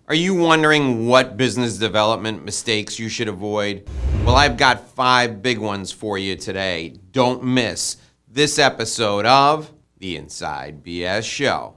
Are you wondering what business development mistakes you should avoid? Well, I've got 5 big ones for you today. Don't miss this episode of The Inside BS Show.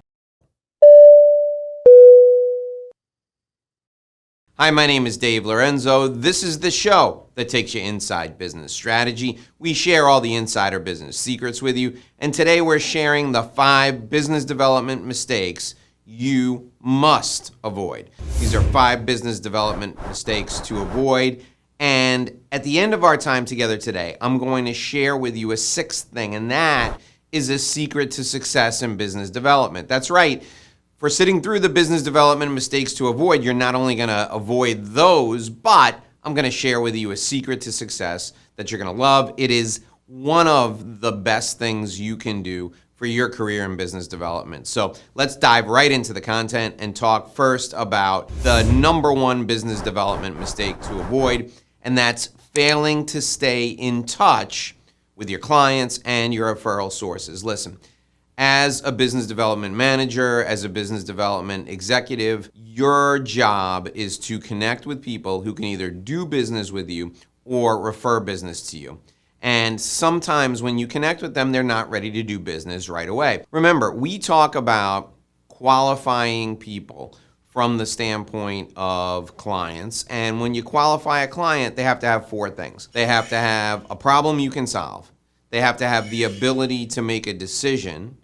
Hi, my name is Dave Lorenzo. This is the show that takes you inside business strategy. We share all the insider business secrets with you, and today we're sharing the 5 business development mistakes you must avoid. These are 5 business development mistakes to avoid, and at the end of our time together today, I'm going to share with you a 6th thing, and that is a secret to success in business development. That's right. For sitting through the business development mistakes to avoid, you're not only going to avoid those, but I'm going to share with you a secret to success that you're going to love. It is one of the best things you can do for your career in business development. So let's dive right into the content and talk first about the number 1 business development mistake to avoid, and that's failing to stay in touch with your clients and your referral sources. Listen. As a business development manager, as a business development executive, your job is to connect with people who can either do business with you or refer business to you. And sometimes when you connect with them, they're not ready to do business right away. Remember, we talk about qualifying people from the standpoint of clients. And when you qualify a client, they have to have 4 things. They have to have a problem you can solve. They have to have the ability to make a decision.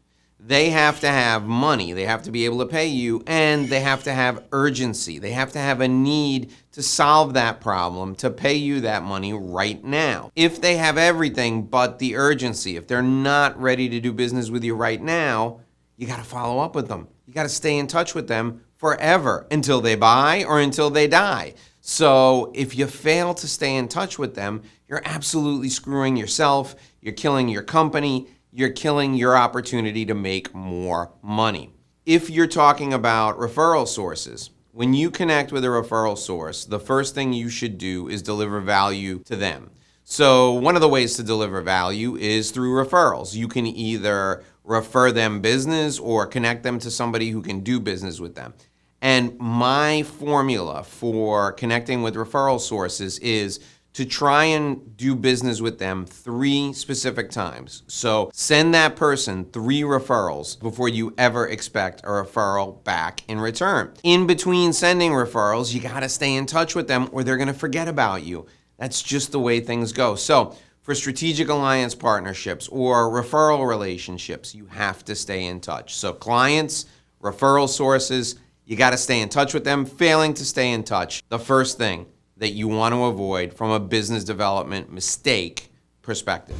They have to have money, they have to be able to pay you, and they have to have urgency. They have to have a need to solve that problem, to pay you that money right now. If they have everything but the urgency, if they're not ready to do business with you right now, you got to follow up with them. You got to stay in touch with them forever until they buy or until they die. So if you fail to stay in touch with them, you're absolutely screwing yourself, you're killing your company, you're killing your opportunity to make more money. If you're talking about referral sources, when you connect with a referral source, the first thing you should do is deliver value to them. So one of the ways to deliver value is through referrals. You can either refer them business or connect them to somebody who can do business with them. And my formula for connecting with referral sources is to try and do business with them 3 specific times. So send that person 3 referrals before you ever expect a referral back in return. In between sending referrals, you gotta stay in touch with them or they're gonna forget about you. That's just the way things go. So for strategic alliance partnerships or referral relationships, you have to stay in touch. So clients, referral sources, you gotta stay in touch with them. Failing to stay in touch, the first thing that you want to avoid from a business development mistake perspective.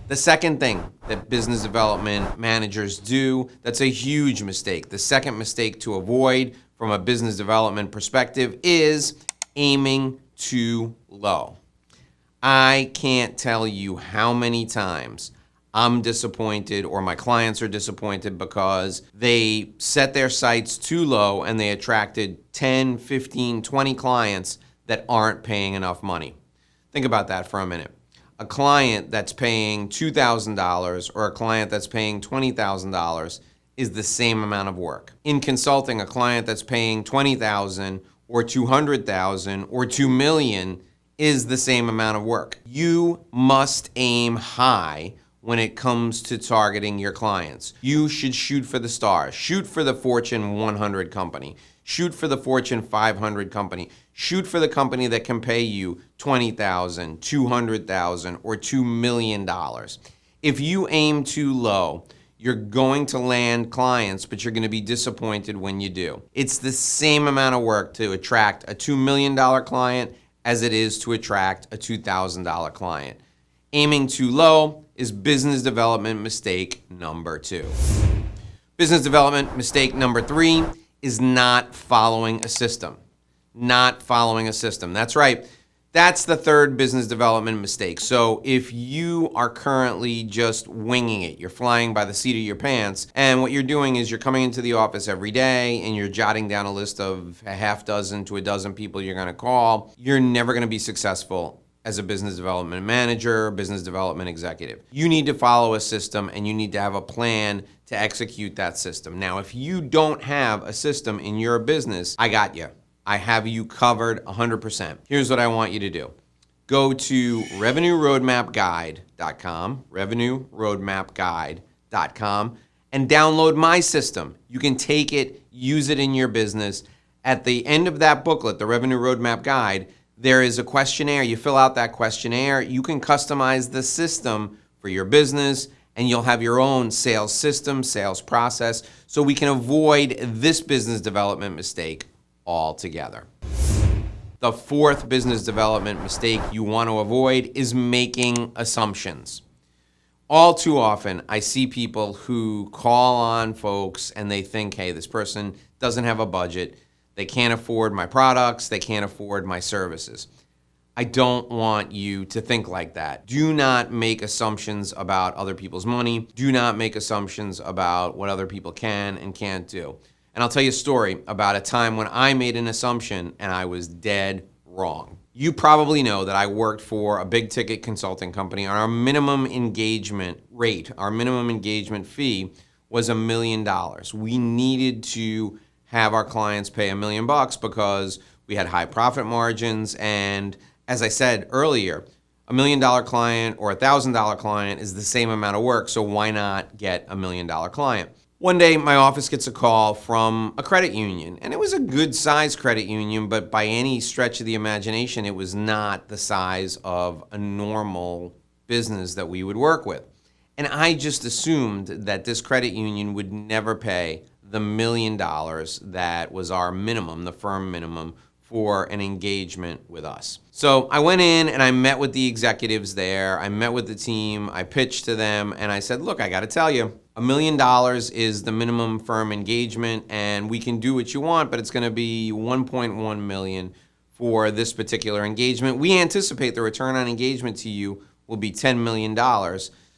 The second thing that business development managers do that's a huge mistake, the second mistake to avoid from a business development perspective is aiming too low. I can't tell you how many times I'm disappointed or my clients are disappointed because they set their sights too low and they attracted 10, 15, 20 clients that aren't paying enough money. Think about that for a minute. A client that's paying $2,000 or a client that's paying $20,000 is the same amount of work. In consulting, a client that's paying $20,000 or $200,000 or $2 million is the same amount of work. You must aim high when it comes to targeting your clients. You should shoot for the stars. Shoot for the Fortune 100 company. Shoot for the Fortune 500 company. Shoot for the company that can pay you $20,000, $200,000, or $2 million. If you aim too low, you're going to land clients, but you're going to be disappointed when you do. It's the same amount of work to attract a $2 million client as it is to attract a $2,000 client. Aiming too low is business development mistake number 2. Business development mistake number 3 is not following a system. Not following a system. That's right. That's the third business development mistake. So if you are currently just winging it, you're flying by the seat of your pants, and what you're doing is you're coming into the office every day and you're jotting down a list of a half dozen to a dozen people you're going to call, you're never going to be successful as a business development manager, business development executive. You need to follow a system and you need to have a plan to execute that system. Now, if you don't have a system in your business, I got you. I have you covered 100%. Here's what I want you to do. Go to revenueroadmapguide.com, revenueroadmapguide.com, and download my system. You can take it, use it in your business. At the end of that booklet, the Revenue Roadmap Guide, there is a questionnaire. You fill out that questionnaire. You can customize the system for your business, and you'll have your own sales system, sales process, so we can avoid this business development mistake altogether. The fourth business development mistake you want to avoid is making assumptions. All too often, I see people who call on folks and they think, hey, this person doesn't have a budget. They can't afford my products. They can't afford my services. I don't want you to think like that. Do not make assumptions about other people's money. Do not make assumptions about what other people can and can't do. And I'll tell you a story about a time when I made an assumption and I was dead wrong. You probably know that I worked for a big ticket consulting company. Our minimum engagement rate, our minimum engagement fee was $1 million. We needed to have our clients pay $1 million because we had high profit margins. And as I said earlier, $1 million client or $1,000 client is the same amount of work. So why not get $1 million client? One day, my office gets a call from a credit union, and it was a good-sized credit union, but by any stretch of the imagination, it was not the size of a normal business that we would work with. And I just assumed that this credit union would never pay the $1 million that was our minimum, the firm minimum, for an engagement with us. So I went in and I met with the executives there. I met with the team. I pitched to them and I said, look, I got to tell you, $1 million is the minimum firm engagement and we can do what you want, but it's going to be $1.1 million for this particular engagement. We anticipate the return on engagement to you will be $10 million.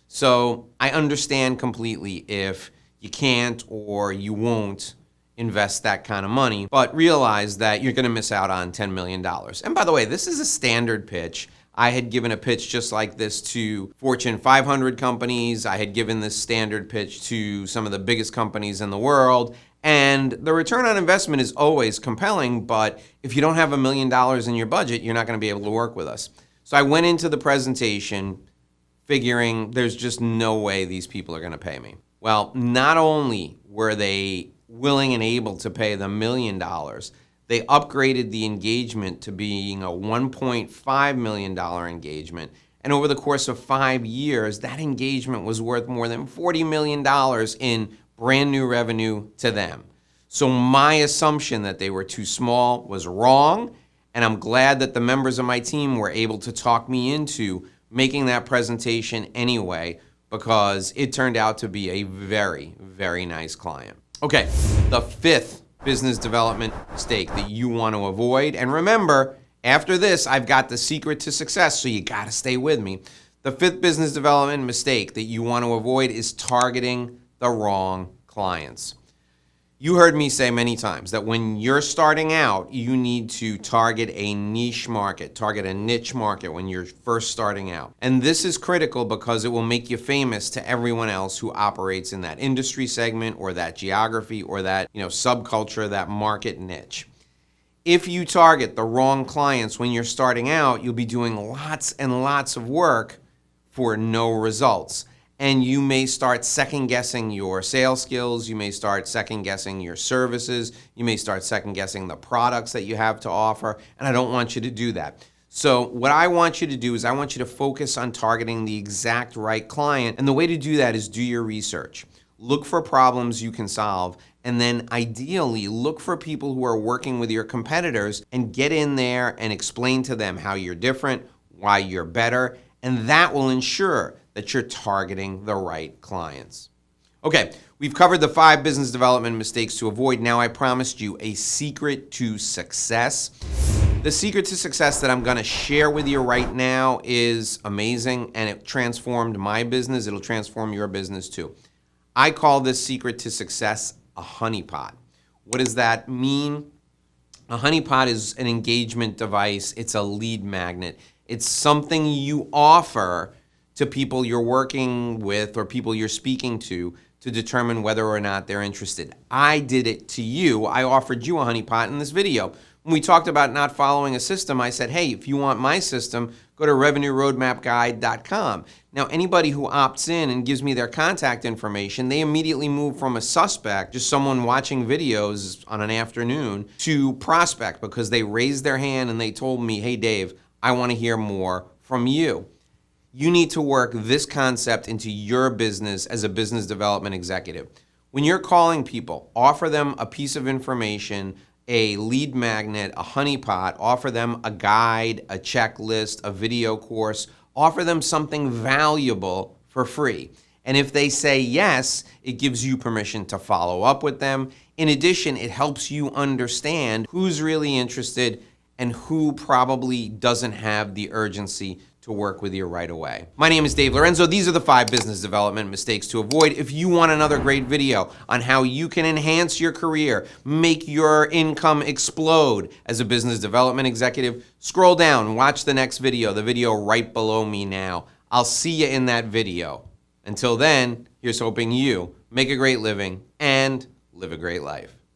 So I understand completely if you can't or you won't invest that kind of money, but realize that you're going to miss out on $10 million. And by the way, this is a standard pitch. I had given a pitch just like this to Fortune 500 companies. I had given this standard pitch to some of the biggest companies in the world. And the return on investment is always compelling, but if you don't have $1 million in your budget, you're not going to be able to work with us. So I went into the presentation figuring there's just no way these people are going to pay me. Well, not only were they willing and able to pay the $1 million, they upgraded the engagement to being a $1.5 million engagement. And over the course of 5 years, that engagement was worth more than $40 million in brand new revenue to them. So my assumption that they were too small was wrong. And I'm glad that the members of my team were able to talk me into making that presentation anyway, because it turned out to be a very, very nice client. Okay, the fifth business development mistake that you want to avoid. And remember, after this, I've got the secret to success, so you got to stay with me. The fifth business development mistake that you want to avoid is targeting the wrong clients. You heard me say many times that when you're starting out, you need to target a niche market, target a niche market when you're first starting out. And this is critical because it will make you famous to everyone else who operates in that industry segment or that geography or that, subculture, that market niche. If you target the wrong clients when you're starting out, you'll be doing lots and lots of work for no results. And you may start second-guessing your sales skills. You may start second-guessing your services. You may start second-guessing the products that you have to offer. And I don't want you to do that. So what I want you to do is I want you to focus on targeting the exact right client. And the way to do that is do your research. Look for problems you can solve. And then ideally, look for people who are working with your competitors and get in there and explain to them how you're different, why you're better. And that will ensure that you're targeting the right clients. Okay, we've covered the 5 business development mistakes to avoid. Now I promised you a secret to success. The secret to success that I'm going to share with you right now is amazing, and it transformed my business. It'll transform your business too. I call this secret to success a honeypot. What does that mean? A honeypot is an engagement device. It's a lead magnet. It's something you offer to people you're working with or people you're speaking to determine whether or not they're interested. I did it to you. I offered you a honeypot in this video. When we talked about not following a system, I said, hey, if you want my system, go to revenueroadmapguide.com. Now, anybody who opts in and gives me their contact information, they immediately move from a suspect, just someone watching videos on an afternoon, to prospect because they raised their hand and they told me, hey, Dave, I want to hear more from you. You need to work this concept into your business as a business development executive. When you're calling people, offer them a piece of information, a lead magnet, a honeypot, offer them a guide, a checklist, a video course, offer them something valuable for free. And if they say yes, it gives you permission to follow up with them. In addition, it helps you understand who's really interested and who probably doesn't have the urgency to work with you right away. My name is Dave Lorenzo. These are the 5 business development mistakes to avoid. If you want another great video on how you can enhance your career, make your income explode as a business development executive, scroll down and watch the next video, the video right below me now. I'll see you in that video. Until then, here's hoping you make a great living and live a great life.